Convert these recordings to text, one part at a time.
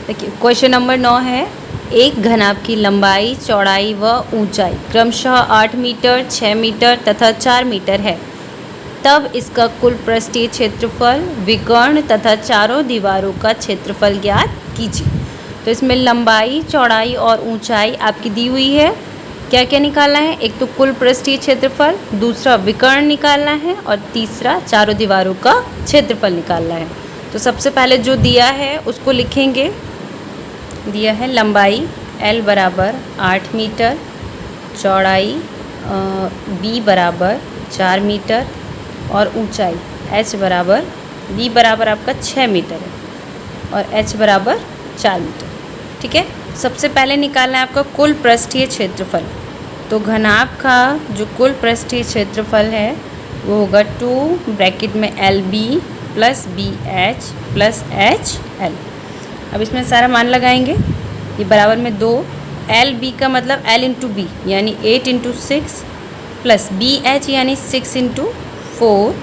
देखिए question number 9 है, एक घनाभ की लंबाई, चौड़ाई व ऊंचाई क्रमशः 8 मीटर, 6 मीटर तथा 4 मीटर है, तब इसका कुल पृष्ठीय क्षेत्रफल, विकर्ण तथा चारों दीवारों का क्षेत्रफल ज्ञात कीजिए। तो इसमें लंबाई, चौड़ाई और ऊंचाई आपकी दी हुई है। क्या क्या निकालना है? एक तो कुल पृष्ठीय क्षेत्रफल, दूसरा विकर्ण निकालना है और तीसरा चारों दीवारों का क्षेत्रफल निकालना है। तो सबसे पहले जो दिया है उसको लिखेंगे। दिया है लंबाई L बराबर 8 मीटर, चौड़ाई B बराबर 4 मीटर और ऊंचाई H बराबर B बराबर आपका 6 मीटर है और H बराबर 4 मीटर। ठीक है, सबसे पहले निकालना है आपका कुल पृष्ठीय क्षेत्रफल। तो घनाभ का जो कुल पृष्ठीय क्षेत्रफल है वो होगा 2 ब्रैकेट में LB plus BH plus HL। अब इसमें सारा मान लगाएंगे। ये बराबर में 2, LB का मतलब L इंटू बी यानी 8 इंटू 6 प्लस BH यानी 6 इंटू 4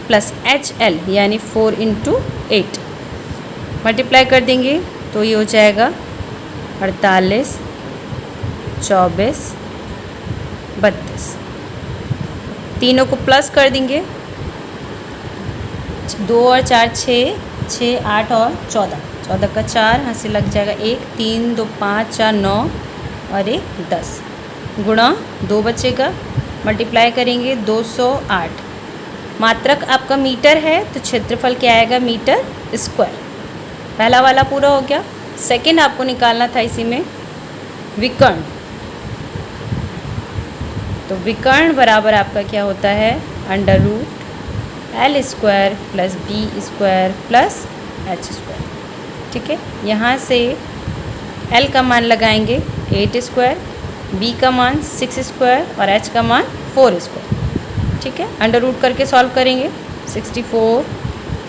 प्लस HL यानी 4 इंटू 8। मल्टीप्लाई कर देंगे तो ये हो जाएगा 48, 24, 32। तीनों को प्लस कर देंगे, 2 और 4 6, 6 8 और 14, 14 का 4 यहाँ से लग जाएगा 1, 3 2 5 4 9 और 1 10 गुणा 2 बचेगा, मल्टीप्लाई करेंगे 208। मात्रक आपका मीटर है तो क्षेत्रफल क्या आएगा? Metre square. पहला वाला पूरा हो गया। सेकंड आपको निकालना था इसी में विकर्ण। तो विकर्ण बराबर आपका क्या होता है? Under root L square plus B square plus H square. ठीक है, यहाँ से L का मान लगाएंगे 8 स्क्वायर, B का मान 6 स्क्वायर और H का मान 4 स्क्वायर। ठीक है, अंडर रूट करके सॉल्व करेंगे। 64,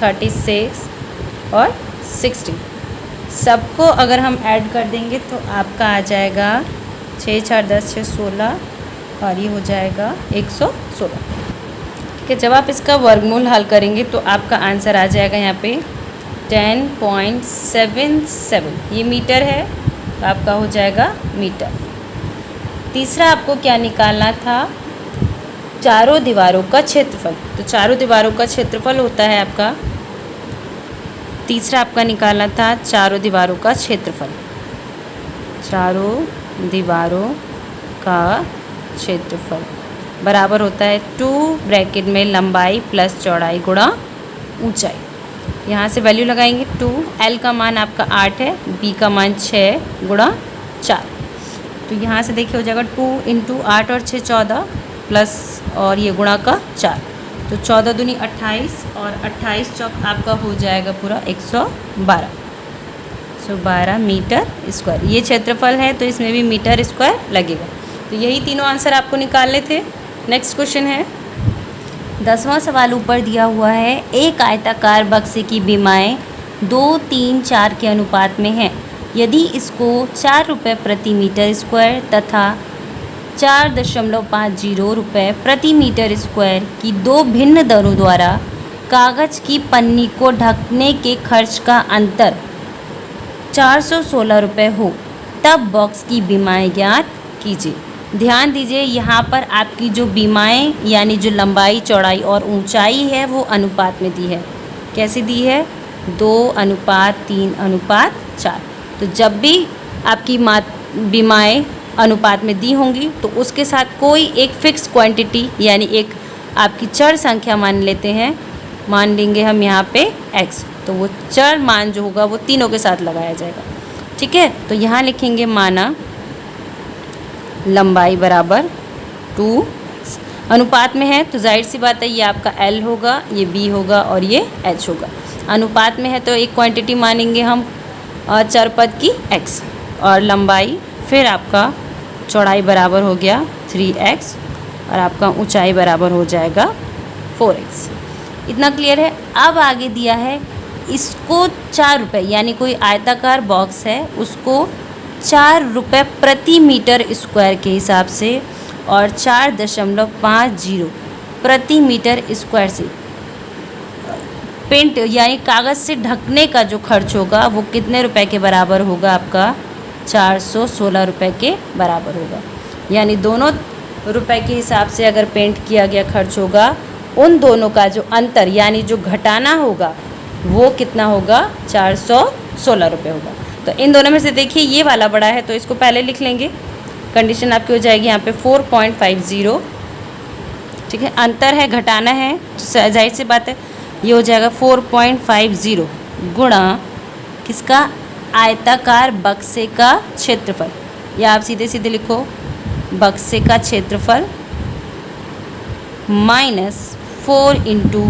36 और 16 सबको अगर हम ऐड कर देंगे तो आपका आ जाएगा 6 4 10 6 16 और ये हो जाएगा 116। ठीक है, जब आप इसका वर्गमूल हल करेंगे तो आपका आंसर आ जाएगा यहाँ पे 10.77। ये मीटर है तो आपका हो जाएगा मीटर। तीसरा आपको क्या निकालना था? चारों दीवारों का क्षेत्रफल। तो चारों दीवारों का क्षेत्रफल होता है आपका, तीसरा आपका निकालना था चारों दीवारों का क्षेत्रफल। चारों दीवारों का क्षेत्रफल बराबर होता है 2 ब्रैकेट में लंबाई प्लस चौड़ाई गुणा ऊंचाई। यहाँ से वैल्यू लगाएंगे 2, L का मान आपका 8 है, B का मान 6 गुणा 4। तो यहाँ से देखिए हो जाएगा 2 इंटू 8 और 6 14 प्लस और ये गुणा का 4, तो 14 दूनी 28 और 28 चौक आपका हो जाएगा पूरा 112। 112 मीटर स्क्वायर। ये क्षेत्रफल है तो इसमें भी मीटर स्क्वायर लगेगा। तो यही तीनों आंसर आपको निकालने थे। नेक्स्ट क्वेश्चन है 10वां सवाल ऊपर दिया हुआ है। एक आयताकार बक्से की बीमाएँ 2, 3, 4 के अनुपात में है। यदि इसको 4 रुपये प्रति मीटर स्क्वायर तथा 4.50 रुपये प्रति मीटर स्क्वायर की दो भिन्न दरों द्वारा कागज़ की पन्नी को ढकने के खर्च का अंतर 416 रुपये हो, तब बॉक्स की बीमाएँ ज्ञात कीजिए। ध्यान दीजिए, यहाँ पर आपकी जो बीमाएँ यानी जो लंबाई, चौड़ाई और ऊंचाई है वो अनुपात में दी है। कैसे दी है? 2:3:4। तो जब भी आपकी बीमाएँ अनुपात में दी होंगी तो उसके साथ कोई एक फिक्स क्वांटिटी यानी एक आपकी चर संख्या मान लेते हैं। मान लेंगे हम यहाँ पे x, तो वो चर मान जो होगा वो तीनों के साथ लगाया जाएगा। ठीक है, तो यहाँ लिखेंगे माना लंबाई बराबर 2x। अनुपात में है तो जाहिर सी बात है ये आपका L होगा, ये B होगा और ये H होगा। अनुपात में है तो एक क्वांटिटी मानेंगे हम चर पद की x और लंबाई, फिर आपका चौड़ाई बराबर हो गया 3x और आपका ऊंचाई बराबर हो जाएगा 4x। इतना क्लियर है। अब आगे दिया है इसको 4 रुपये यानी कोई आयताकार बॉक्स है उसको 4 रुपये प्रति मीटर स्क्वायर के हिसाब से और 4.50 प्रति मीटर स्क्वायर से पेंट यानी कागज़ से ढकने का जो खर्च होगा वो कितने रुपए के बराबर होगा आपका? 416 रुपये के बराबर होगा। यानी दोनों रुपए के हिसाब से अगर पेंट किया गया खर्च होगा, उन दोनों का जो अंतर यानी जो घटाना होगा वो कितना होगा? 416 रुपये होगा। तो इन दोनों में से देखिए ये वाला बड़ा है तो इसको पहले लिख लेंगे। कंडीशन आपकी हो जाएगी यहाँ पे 4.50, ठीक है। अंतर है, घटाना है, जाहिर सी बात है ये हो जाएगा 4.50 गुणा किसका? आयताकार बक्से का क्षेत्रफल, या आप सीधे सीधे लिखो बक्से का क्षेत्रफल माइनस 4 इंटू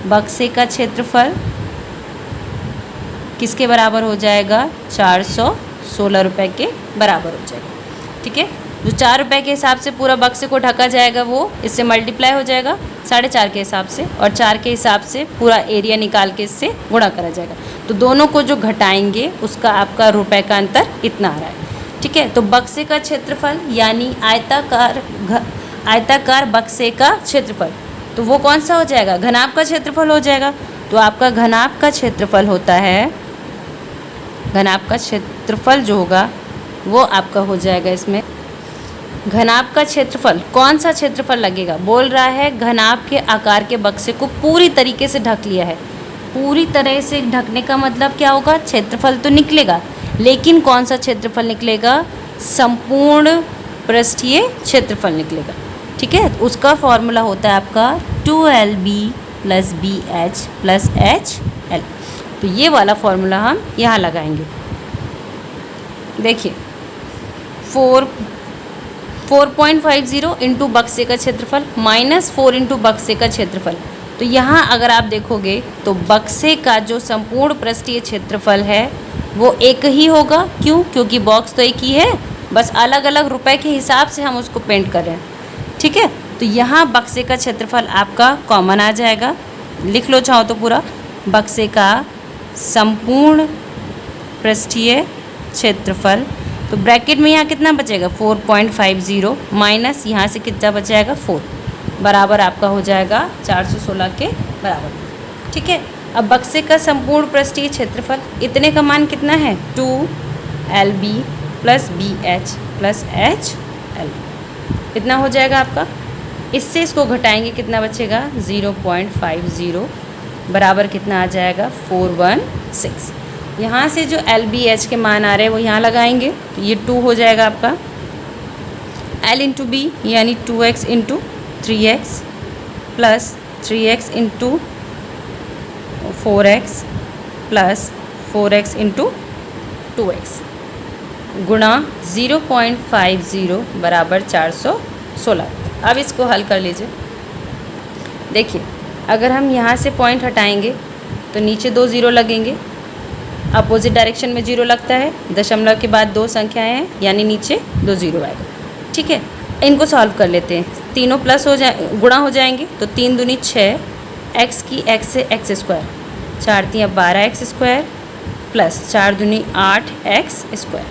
बक्से का क्षेत्रफल किसके बराबर हो जाएगा? 416 रुपये के बराबर हो जाएगा, ठीक है। जो 4 रुपये के हिसाब से पूरा बक्से को ढका जाएगा वो इससे मल्टीप्लाई हो जाएगा 4.5 के हिसाब से, और 4 के हिसाब से पूरा एरिया निकाल के इससे गुणा करा जाएगा। तो दोनों को जो घटाएंगे उसका आपका रुपए का अंतर इतना आ रहा है, ठीक है। तो बक्से का क्षेत्रफल यानी आयताकार बक्से का क्षेत्रफल, तो वो कौन सा हो जाएगा? घनाभ का क्षेत्रफल हो जाएगा। तो आपका घनाभ का क्षेत्रफल होता है, घनाभ का क्षेत्रफल जो होगा वो आपका हो जाएगा इसमें। घनाभ का क्षेत्रफल, कौन सा क्षेत्रफल लगेगा? बोल रहा है घनाभ के आकार के बक्से को पूरी तरीके से ढक लिया है। पूरी तरह से ढकने का मतलब क्या होगा? क्षेत्रफल तो निकलेगा, लेकिन कौन सा क्षेत्रफल निकलेगा? संपूर्ण पृष्ठीय क्षेत्रफल निकलेगा, ठीक है। उसका फॉर्मूला होता है आपका 2LB + BH + HL। तो ये वाला फॉर्मूला हम यहाँ लगाएंगे। देखिए 4.50 इंटू बक्से का क्षेत्रफल माइनस 4 इंटू बक्से का क्षेत्रफल। तो यहाँ अगर आप देखोगे तो बक्से का जो संपूर्ण पृष्ठीय क्षेत्रफल है वो एक ही होगा। क्यों? क्योंकि बॉक्स तो एक ही है, बस अलग अलग रुपए के हिसाब से हम उसको पेंट कर रहे हैं, ठीक है। तो यहाँ बक्से का क्षेत्रफल आपका कॉमन आ जाएगा, लिख लो चाहो तो पूरा। बक्से का संपूर्ण पृष्ठीय क्षेत्रफल, तो ब्रैकेट में यहाँ कितना बचेगा? 4.50 माइनस यहाँ से कितना बचाएगा? 4, बराबर आपका हो जाएगा 416 के बराबर, ठीक है। अब बक्से का संपूर्ण पृष्ठीय क्षेत्रफल इतने का मान कितना है? 2LB + BH + HL इतना हो जाएगा आपका। इससे इसको घटाएंगे कितना बचेगा? 0.50 बराबर कितना आ जाएगा? 416। यहाँ से जो LBH के मान आ रहे हैं वो यहाँ लगाएंगे, तो ये 2 हो जाएगा आपका। L इंटू B यानी 2x into 3x + 3x into 4x + 4x into 2x गुणा 0.50 बराबर 416। अब इसको हल कर लीजिए। देखिए अगर हम यहाँ से पॉइंट हटाएंगे तो नीचे 2 0 लगेंगे, अपोजिट डायरेक्शन में 0 लगता है, दशमलव के बाद 2 संख्याएं हैं यानी नीचे 2 0 आएगा, ठीक है। इनको सॉल्व कर लेते हैं, तीनों प्लस हो जाए गुणा हो जाएंगे, तो 3 दूनी 6, x की x से x square, 4 3 12x square plus 4 दूनी 8x स्क्वायर।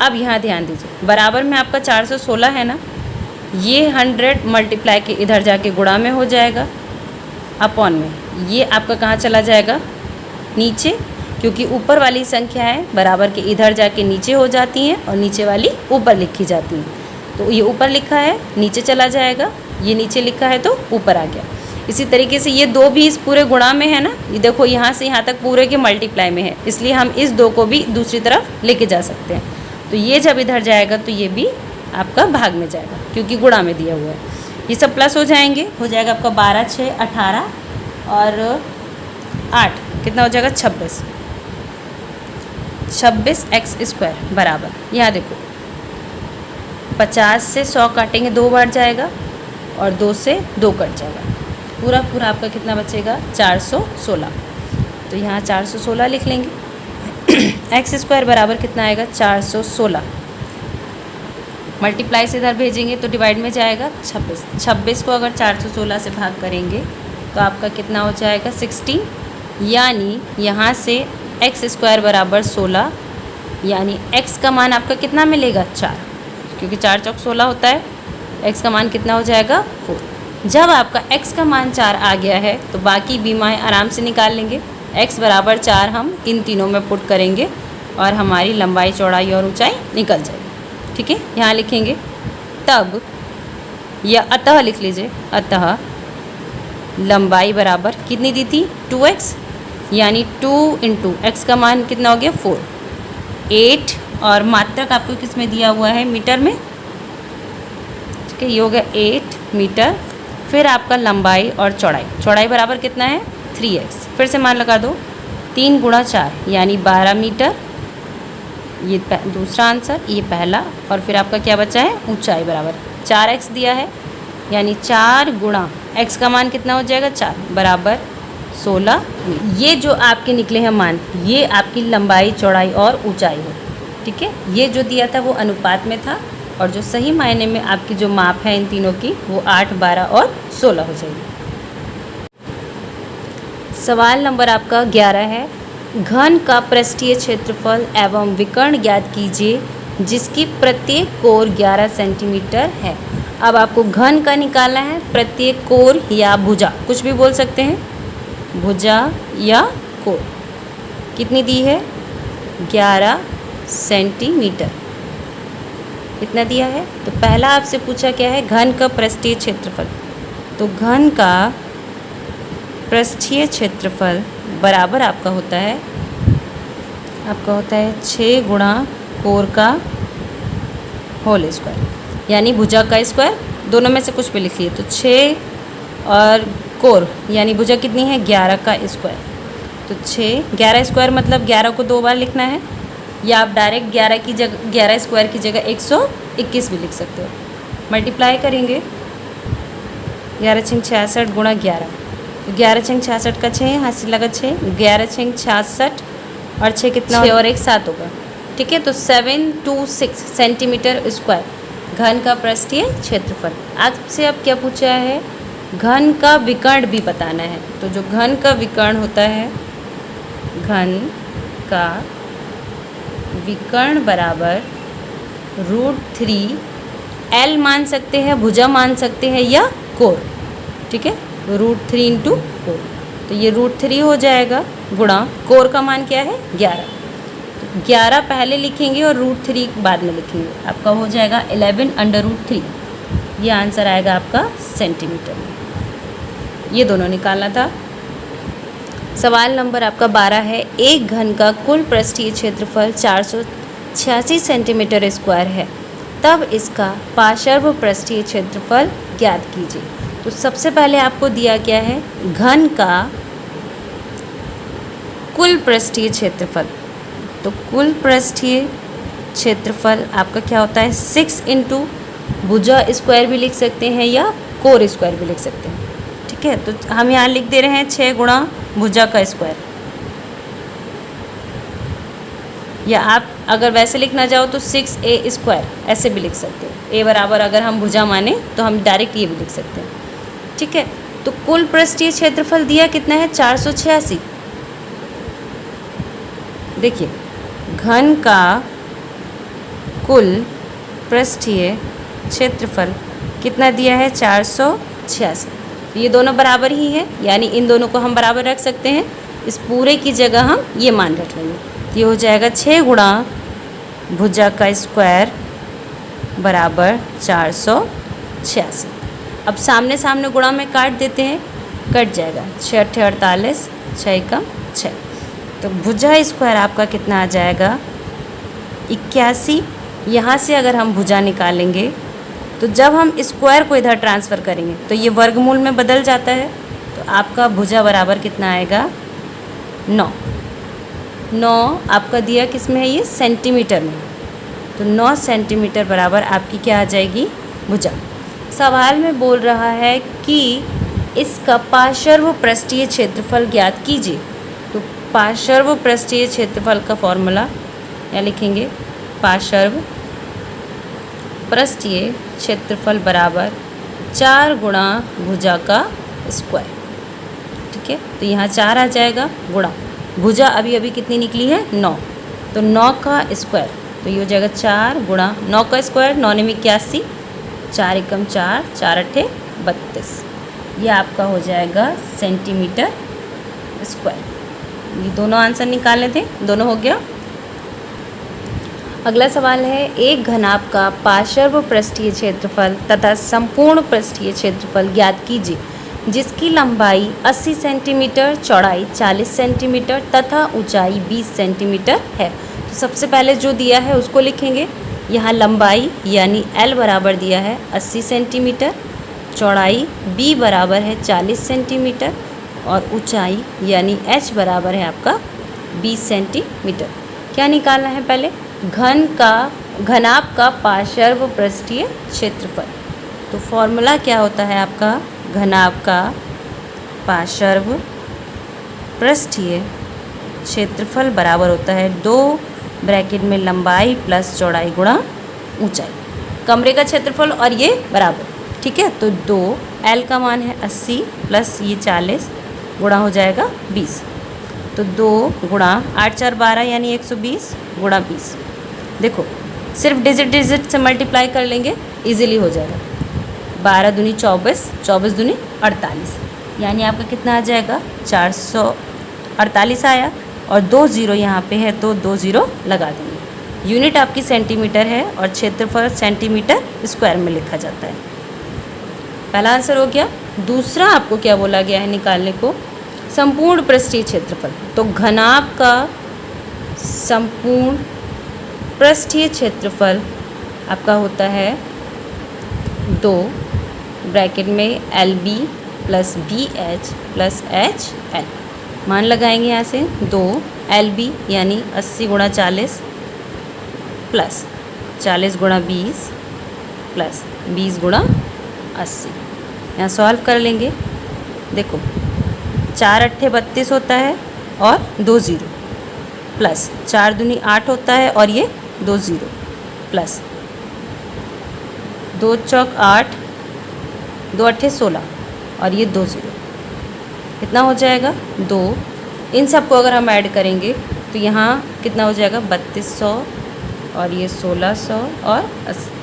अब यहाँ ध्यान दीजिए, बराबर में आपका 416 है ना, ये 100 मल्टीप्लाई के इधर जाके गुणा में हो जाएगा, अपॉन में ये आपका कहाँ चला जाएगा? नीचे, क्योंकि ऊपर वाली संख्याएं बराबर के इधर जाके नीचे हो जाती हैं और नीचे वाली ऊपर लिखी जाती हैं। तो ये ऊपर लिखा है नीचे चला जाएगा, ये नीचे लिखा है तो ऊपर आ गया। इसी तरीके से ये 2 भी इस पूरे गुणा में है ना, ये देखो यहाँ से यहाँ तक पूरे के मल्टीप्लाई में है, इसलिए हम इस 2 को भी दूसरी तरफ लेके जा सकते हैं। तो ये जब इधर जाएगा तो ये भी आपका भाग में जाएगा, क्योंकि गुणा में दिया हुआ है। ये सब प्लस हो जाएंगे, हो जाएगा आपका 12 6 18 और 8 कितना हो जाएगा? 26x स्क्वायर बराबर, यहाँ देखो 50 से 100 काटेंगे 2 बार जाएगा और 2 से 2 कट जाएगा, पूरा पूरा आपका कितना बचेगा? 416। तो यहाँ 416 लिख लेंगे। x स्क्वायर बराबर कितना आएगा? 416 मल्टीप्लाई से इधर भेजेंगे तो डिवाइड में जाएगा 26। 26 को अगर 416 से भाग करेंगे तो आपका कितना हो जाएगा? 16, यानी यहाँ से x स्क्वायर बराबर 16, यानी x का मान आपका कितना मिलेगा? 4, क्योंकि 4 चौक 16 होता है। x का मान कितना हो जाएगा? 4। जब आपका x का मान 4 आ गया है तो बाकी बीमाएँ आराम से निकाल लेंगे। x बराबर 4 हम इन तीनों में पुट करेंगे और हमारी लंबाई, चौड़ाई और ऊंचाई निकल जाएगी। ठीक है, यहाँ लिखेंगे तब, या अतः लिख लीजिए, अतः लंबाई बराबर कितनी दी थी 2x, यानी 2 इंटू एक्स का मान कितना हो गया 4, 8 और मात्रक आपको किस में दिया हुआ है मीटर में। ठीक है, ये हो गया 8 मीटर। फिर आपका लंबाई और चौड़ाई, चौड़ाई बराबर कितना है 3x। फिर से मान लगा दो, 3 गुणा 4 यानी 12 मीटर, ये दूसरा आंसर, ये पहला। और फिर आपका क्या बचा है ऊंचाई बराबर 4x दिया है, यानी 4 गुणा x का मान कितना हो जाएगा 4 बराबर 16 मीटर। ये जो आपके निकले हैं मान, ये आपकी लंबाई, चौड़ाई और ऊंचाई है। ठीक है, ये जो दिया था वो अनुपात में था और जो सही मायने में आपकी जो माप है इन तीनों की वो 8, 12 और 16 हो जाएगी। सवाल नंबर आपका 11 है, घन का पृष्ठीय क्षेत्रफल एवं विकर्ण ज्ञात कीजिए जिसकी प्रत्येक कोर 11 सेंटीमीटर है। अब आपको घन का निकालना है, प्रत्येक कोर या भुजा, कुछ भी बोल सकते हैं, भुजा या कोर। कितनी दी है 11 सेंटीमीटर, इतना दिया है। तो पहला आपसे पूछा क्या है, घन का पृष्ठीय क्षेत्रफल। तो घन का पृष्ठीय क्षेत्रफल बराबर आपका होता है 6 गुणा कोर का होल स्क्वायर, यानी भुजा का स्क्वायर, दोनों में से कुछ भी लिख लिए। तो 6 और कोर यानी भुजा कितनी है 11 का स्क्वायर। तो 6, 11 स्क्वायर मतलब 11 को 2 बार लिखना है, या आप डायरेक्ट 11 की जगह 11 स्क्वायर की जगह 121 भी लिख सकते हो। मल्टीप्लाई करेंगे 11 छंग 66 गुणा 11, तो 11 छंग 66 का 6, यहाँ से लगा 6, 11 छंग 66 और 6 कितना, 6 और 1 7 होगा। ठीक है, तो 726 सेंटीमीटर स्क्वायर घन का पृष्ठीय क्षेत्रफल। आपसे अब क्या पूछा है, घन का विकर्ण भी बताना है। तो जो घन का विकर्ण होता है, घन का विकर्ण बराबर √3 L मान सकते हैं, भुजा मान सकते हैं या कोर। ठीक है, √3 इंटू कोर, तो ये √3 हो जाएगा गुणा कोर का मान क्या है 11। तो 11 पहले लिखेंगे और √3 बाद में लिखेंगे, आपका हो जाएगा 11/√3। ये आंसर आएगा आपका सेंटीमीटर में। ये दोनों निकालना था। सवाल नंबर आपका 12 है, एक घन का कुल पृष्ठीय क्षेत्रफल 486 सेंटीमीटर स्क्वायर है, तब इसका पार्श्व पृष्ठीय क्षेत्रफल ज्ञात कीजिए। तो सबसे पहले आपको दिया क्या है, घन का कुल पृष्ठीय क्षेत्रफल। तो कुल पृष्ठीय क्षेत्रफल आपका क्या होता है 6 इंटू भुजा स्क्वायर भी लिख सकते हैं या कोर स्क्वायर भी लिख सकते हैं। ठीक है, तो हम यहाँ लिख दे रहे हैं 6 गुणा भुजा का स्क्वायर, या आप अगर वैसे लिखना चाहो तो 6a स्क्वायर ऐसे भी लिख सकते हो। a बराबर अगर हम भुजा माने तो हम डायरेक्ट ये भी लिख सकते हैं। ठीक है, तो कुल पृष्ठीय क्षेत्रफल दिया कितना है 486। देखिए, घन का कुल पृष्ठीय क्षेत्रफल कितना दिया है 486। ये दोनों बराबर ही हैं, यानी इन दोनों को हम बराबर रख सकते हैं। इस पूरे की जगह हम ये मान रख लेंगे, ये हो जाएगा 6 गुणा भुजा का स्क्वायर बराबर 486। अब सामने सामने गुणा में काट देते हैं, कट जाएगा 6 8 48, 6 कम 6। तो भुजा स्क्वायर आपका कितना आ जाएगा 81। यहाँ से अगर हम भुजा निकालेंगे तो जब हम स्क्वायर को इधर ट्रांसफ़र करेंगे तो ये वर्गमूल में बदल जाता है। तो आपका भुजा बराबर कितना आएगा 9। 9 आपका दिया किस में है, ये सेंटीमीटर में। तो 9 सेंटीमीटर बराबर आपकी क्या आ जाएगी भुजा। सवाल में बोल रहा है कि इसका पार्श्व पृष्ठीय क्षेत्रफल ज्ञात कीजिए। तो पार्श्व पृष्ठीय क्षेत्रफल का फॉर्मूला या लिखेंगे, पार्श्व पृष्ठीय क्षेत्रफल बराबर 4 गुणा भुजा का स्क्वायर। ठीक है, तो यहाँ 4 आ जाएगा गुणा भुजा अभी कितनी निकली है 9, तो 9 का स्क्वायर, तो ये हो जाएगा 4 गुणा 9 का स्क्वायर, 9 में 81, 4 एकम 4, 4 अट्ठे 32। ये आपका हो जाएगा सेंटीमीटर स्क्वायर। ये दोनों आंसर निकालने थे, दोनों हो गया। अगला सवाल है, एक घनाभ का पार्श्व पृष्ठीय क्षेत्रफल तथा संपूर्ण पृष्ठीय क्षेत्रफल ज्ञात कीजिए जिसकी लंबाई 80 सेंटीमीटर, चौड़ाई 40 सेंटीमीटर तथा ऊंचाई 20 सेंटीमीटर है। तो सबसे पहले जो दिया है उसको लिखेंगे। यहाँ लंबाई यानी L बराबर दिया है 80 सेंटीमीटर, चौड़ाई B बराबर है 40 सेंटीमीटर और ऊंचाई यानी H बराबर है आपका 20 सेंटीमीटर। क्या निकालना है? पहले घनाभ का पार्श्व पृष्ठीय क्षेत्रफल। तो फॉर्मूला क्या होता है आपका? घनाभ का पार्श्व पृष्ठीय क्षेत्रफल बराबर होता है 2 ब्रैकेट में लंबाई प्लस चौड़ाई गुणा ऊंचाई, कमरे का क्षेत्रफल और ये बराबर, ठीक है। तो 2 L का मान है 80 प्लस ये 40 गुणा हो जाएगा 20। तो 2 गुणा 8 4 12 यानी 120 गुणा 20। देखो सिर्फ डिजिट से मल्टीप्लाई कर लेंगे, इजीली हो जाएगा। 12 दूनी 24, 24 दूनी 48, यानी आपका कितना आ जाएगा? 448 आया। और 2 0 यहाँ पे है तो 2 0 लगा देंगे। यूनिट आपकी सेंटीमीटर है और क्षेत्रफल सेंटीमीटर स्क्वायर में लिखा जाता है। पहला आंसर हो गया। दूसरा आपको क्या बोला गया है निकालने को? संपूर्ण पृष्ठीय क्षेत्रफल। तो घनाभ का संपूर्ण पृष्ठीय क्षेत्रफल आपका होता है 2 ब्रैकेट में LB plus BH plus HL। मान लगाएंगे यहाँ से 2 LB यानी 80 गुणा 40 प्लस 40 गुणा 20 प्लस 20 गुणा 80। यहाँ सॉल्व कर लेंगे। देखो 4 8 32 होता है और 2 0 प्लस 4 दूनी 8 होता है और ये 2 0 प्लस 2 चौक 8, 2 8 16 और ये 2 0। कितना हो जाएगा? 2। इन सबको अगर हम ऐड करेंगे तो यहाँ कितना हो जाएगा? 3200 और ये 1600 और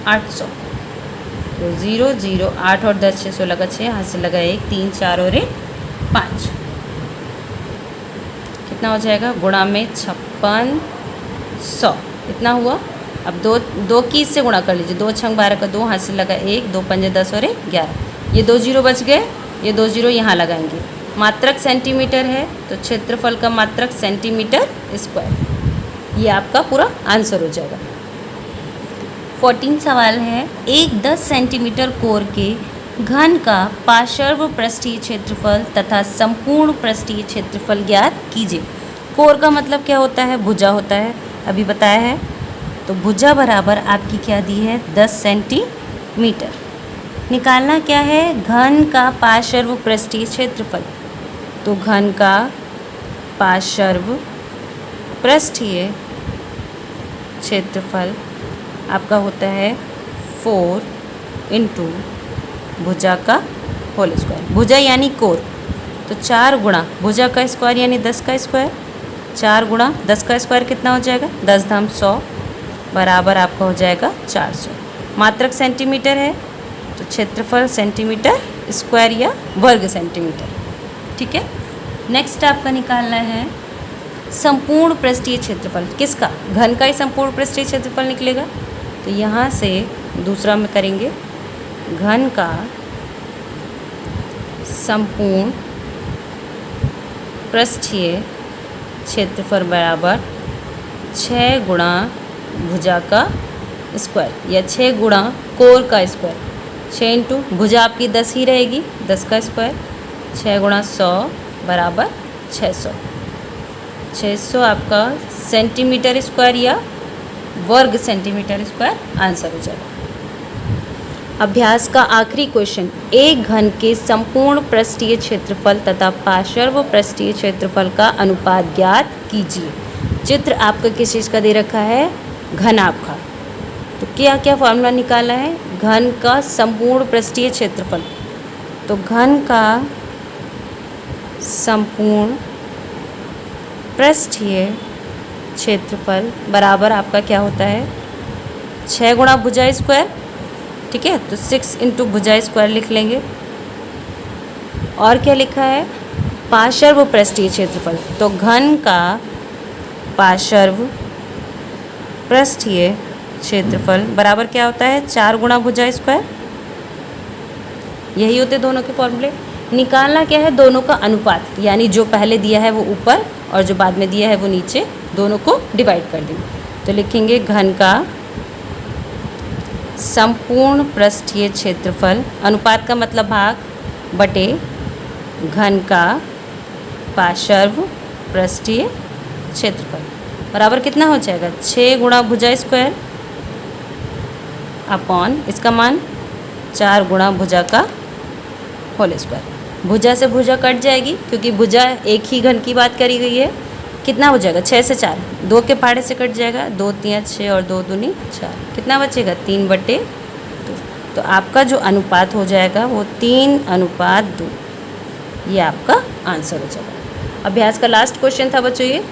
800। तो 0 0 8 और 10 6 16 का 6, हाथ से लगा 1 3 4 और 1 5। कितना हो जाएगा? गुणा में 5600। कितना हुआ? अब दो की इससे गुणा कर लीजिए। 2 6 12 का 2, हाथ से लगा 1 2 5 10 और 1 11। ये 2 0 बच गए, ये 2 0 यहाँ लगाएंगे। मात्रक सेंटीमीटर है तो क्षेत्रफल का मात्रक सेंटीमीटर स्क्वायर। ये आपका पूरा आंसर हो जाएगा। 14 सवाल है, एक 10 सेंटीमीटर कोर के घन का पार्श्व पृष्ठीय क्षेत्रफल तथा संपूर्ण पृष्ठीय क्षेत्रफल ज्ञात कीजिए। कोर का मतलब क्या होता है? भुजा होता है, अभी बताया है। तो भुजा बराबर आपकी क्या दी है? 10 सेंटीमीटर। निकालना क्या है? घन का पार्श्व पृष्ठीय क्षेत्रफल। तो घन का पार्श्व पृष्ठीय क्षेत्रफल आपका होता है 4 इंटू भुजा का होल स्क्वायर। भुजा यानी कोर, तो 4 गुणा भुजा का स्क्वायर यानी 10 का स्क्वायर। 4 गुणा 10 का स्क्वायर कितना हो जाएगा? 10 धाम 100 बराबर आपका हो जाएगा 400। मात्रक सेंटीमीटर है तो क्षेत्रफल सेंटीमीटर स्क्वायर या वर्ग सेंटीमीटर, ठीक है। नेक्स्ट आपका निकालना है संपूर्ण पृष्ठीय क्षेत्रफल। किसका? घन का ही संपूर्ण पृष्ठीय क्षेत्रफल निकलेगा। तो यहाँ से दूसरा में करेंगे, घन का संपूर्ण पृष्ठीय क्षेत्रफल बराबर 6 गुणा भुजा का स्क्वायर या 6 गुणा कोर का स्क्वायर। 6 इंटू भुजा आपकी 10 ही रहेगी, 10 का स्क्वायर। 6 गुणा 100 बराबर 600। 600 आपका सेंटीमीटर स्क्वायर या वर्ग सेंटीमीटर स्क्वायर आंसर हो जाएगा। अभ्यास का आखिरी क्वेश्चन, एक घन के संपूर्ण पृष्ठीय क्षेत्रफल तथा पार्श्व पृष्ठीय क्षेत्रफल का अनुपात ज्ञात कीजिए। चित्र आपका किस चीज़ का दे रखा है? घनाभ का। तो क्या क्या फॉर्मूला निकाला है? घन का संपूर्ण पृष्ठीय क्षेत्रफल। तो घन का संपूर्ण पृष्ठीय क्षेत्रफल बराबर आपका क्या होता है? 6 गुणा भुजा स्क्वायर, ठीक है। तो 6 इंटू भुजा स्क्वायर लिख लेंगे। और क्या लिखा है, पार्श्व पृष्ठीय क्षेत्रफल। तो घन का पार्श्व पृष्ठीय क्षेत्रफल बराबर क्या होता है, 4 गुणा भुजा स्क्वायर। यही होते दोनों के फॉर्मूले। निकालना क्या है, दोनों का अनुपात, यानी जो पहले दिया है वो ऊपर और जो बाद में दिया है वो नीचे, दोनों को डिवाइड कर देंगे। तो लिखेंगे घन का संपूर्ण पृष्ठीय क्षेत्रफल, अनुपात का मतलब भाग, बटे घन का पार्श्व पृष्ठीय क्षेत्रफल बराबर कितना हो जाएगा, 6 गुणा भुजा स्क्वायर अपॉन इसका मान 4 गुणा भुजा का होल स्क्वायर। भुजा से भुजा कट जाएगी क्योंकि भुजा एक ही घन की बात करी गई है। कितना हो जाएगा, 6 से 4, 2 के पहाड़े से कट जाएगा, 2 3 6 और 2 दूनी 4, कितना बचेगा, 3/2। तो आपका जो अनुपात हो जाएगा वो 3:2, ये आपका आंसर हो जाएगा। अभ्यास का लास्ट क्वेश्चन था बच्चों ये।